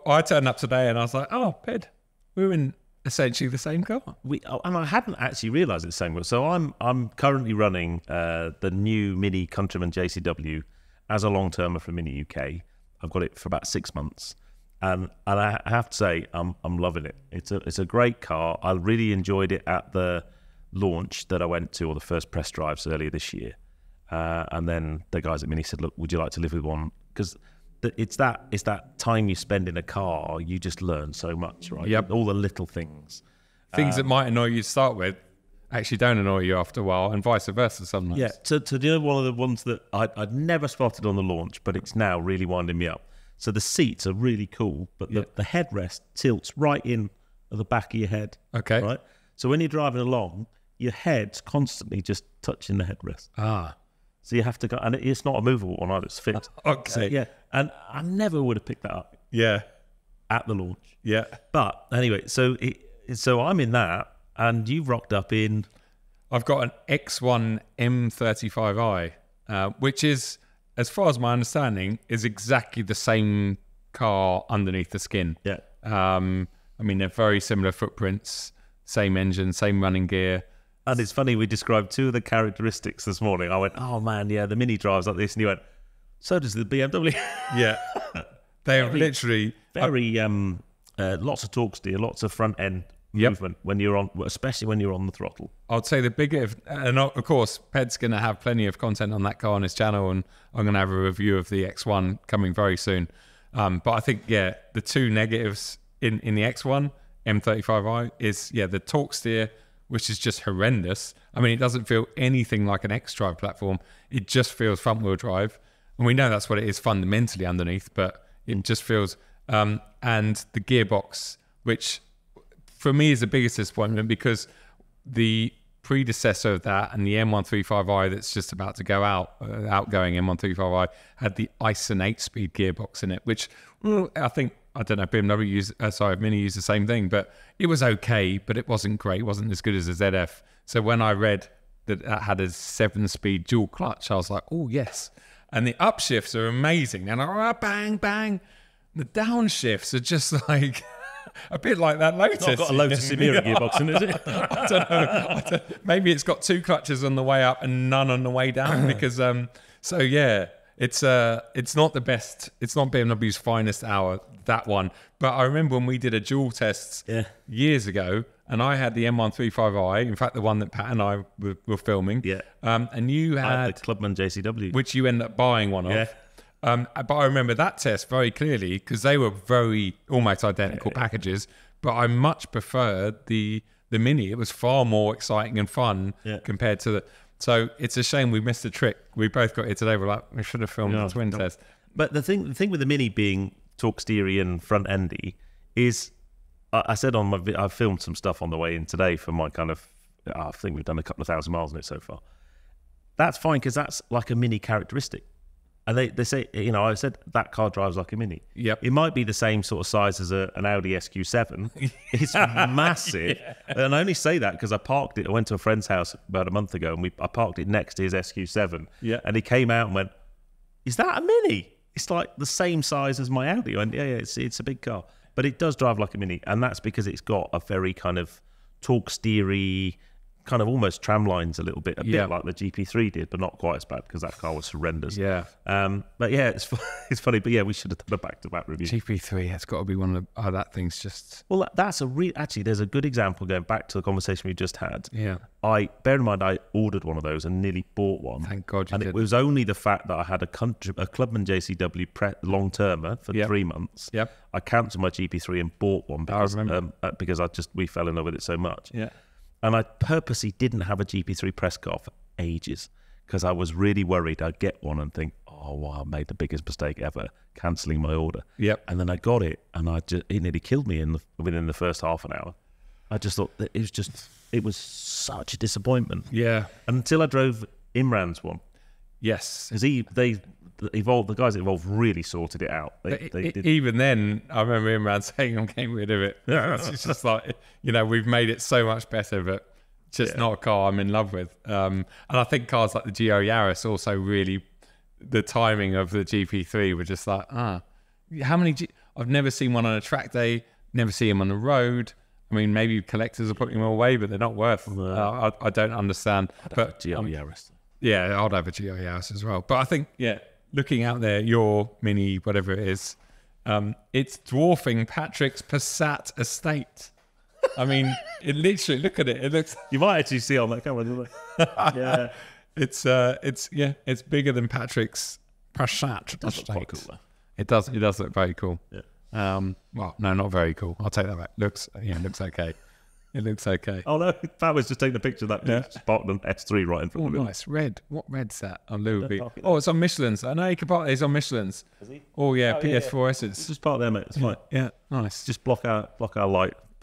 I turned up today and I was like, oh, Ped, we're in essentially the same car. And I hadn't actually realised it's the same. So I'm currently running the new Mini Countryman JCW as a long-termer for Mini UK. I've got it for about 6 months. And I have to say, I'm loving it. It's a great car. I really enjoyed it at the launch that I went to, or the first press drives earlier this year. And then the guys at Mini said, look, would you like to live with one? Because it's that time you spend in a car, you just learn so much, right? Yep. All the little things. Things that might annoy you to start with actually don't annoy you after a while, and vice versa sometimes. Yeah, to one of the ones that I'd never spotted on the launch, but it's now really winding me up. So the seats are really cool, but the headrest tilts right in at the back of your head. Okay. Right? So when you're driving along, your head's constantly just touching the headrest. So you have to go, and it's not a movable one either, it's fixed. Okay. Yeah, and I never would have picked that up. Yeah. At the launch. Yeah. But anyway, so I'm in that, and you've rocked up in... I've got an X1 M35i, which is, as far as my understanding, is exactly the same car underneath the skin. Yeah. I mean, they're very similar footprints, same engine, same running gear. And it's funny, we described two of the characteristics this morning. I went, oh man, yeah, the Mini drives like this. And you went, so does the BMW. Yeah. They are literally... Very, lots of torque steer, lots of front end movement when you're on, especially when you're on the throttle. I'd say the bigger, and of course, Ped's going to have plenty of content on that car on his channel, and I'm going to have a review of the X1 coming very soon. But I think, the two negatives in the X1, M35i, is, the torque steer, which is just horrendous. I mean, it doesn't feel anything like an xDrive platform. It just feels front-wheel drive. And we know that's what it is fundamentally underneath, but it just feels... and the gearbox, which for me is the biggest disappointment, because the predecessor of that and the M135i that's just about to go out, outgoing M135i, had the Ison 8-speed gearbox in it, which I don't know, BMW Mini used the same thing, but it was okay, but it wasn't great. It wasn't as good as a ZF. So when I read that it had a 7-speed dual clutch, I was like, oh, yes. And the upshifts are amazing. And bang, bang. The downshifts are just like a bit like that Lotus. It's not got a Lotus Emira gearbox in it, is it? I don't know. Maybe it's got 2 clutches on the way up and none on the way down, because, it's not the best. It's not BMW's finest hour, that one. But I remember when we did a dual test years ago, and I had the M135i, in fact, the one that Pat and I were filming. Yeah. And you had the Clubman JCW, which you ended up buying one of. Yeah. But I remember that test very clearly, because they were very almost identical packages. But I much preferred the Mini. It was far more exciting and fun compared to the... So it's a shame we missed the trick. We both got here today. We're like, we should have filmed the twin test. But the thing with the Mini being torque steery and front endy is, I said on I filmed some stuff on the way in today for my kind of, I think we've done a couple of 1,000 miles on it so far. That's fine, because that's like a Mini characteristic. And they say, I said that car drives like a Mini. Yep. It might be the same sort of size as an Audi SQ7. It's massive. And I only say that because I parked it. I went to a friend's house about a month ago, and I parked it next to his SQ7. Yeah. And he came out and went, is that a Mini? It's like the same size as my Audi. I went, it's a big car. But it does drive like a Mini. And that's because it's got a very kind of torque steery, kind of almost tram lines a little bit, bit like the GP3 did, but not quite as bad, because that car was horrendous. Yeah. But yeah, it's funny. But yeah, we should have done a back-to-back review. GP3, it's got to be one of the... that thing's just... Well, that's actually, there's a good example going back to the conversation we just had. Yeah. Bear in mind, I ordered one of those and nearly bought one. Thank God you did. And it was only the fact that I had a Clubman JCW long-termer for 3 months. Yep. I cancelled my GP3 and bought one because we fell in love with it so much. Yeah. And I purposely didn't have a GP3 press car for ages, because I was really worried I'd get one and think, oh, wow, I made the biggest mistake ever, cancelling my order. Yep. And then I got it, and it nearly killed me within the first half an hour. I just thought that it was such a disappointment. Yeah. Until I drove Imran's one. Yes. Because the guys at Evolve really sorted it out. They did. Even then, I remember Imran saying, I'm getting rid of it. It's just like, we've made it so much better, but just not a car I'm in love with. And I think cars like the GR Yaris also really, the timing of the GP3 were just like, how many I've never seen one on a track day. Never see them on the road. I mean, maybe collectors are putting them away, but they're not worth. I don't understand. But GR Yaris. Yeah, I'd have a GR Yaris as well. But I think, yeah, looking out there, your Mini, whatever it is, it's dwarfing Patrick's Passat estate. I mean, it literally, look at it. It looks. You might actually see on that camera, don't you? Yeah. It's bigger than Patrick's Passat estate. Quite cool, though. It does look very cool. Yeah. Well, no, not very cool. I'll take that back. Looks okay. It looks okay. Oh no, Pat was just taking a picture of that spot on S3 right in front of him. Nice. Red. What red's that? On Louis. Oh, it's on Michelin's. I know you can park it's on Michelin's. Is he? Oh yeah, PS4 It's Essence. just part there, mate. It's fine. Yeah, nice. Just block our light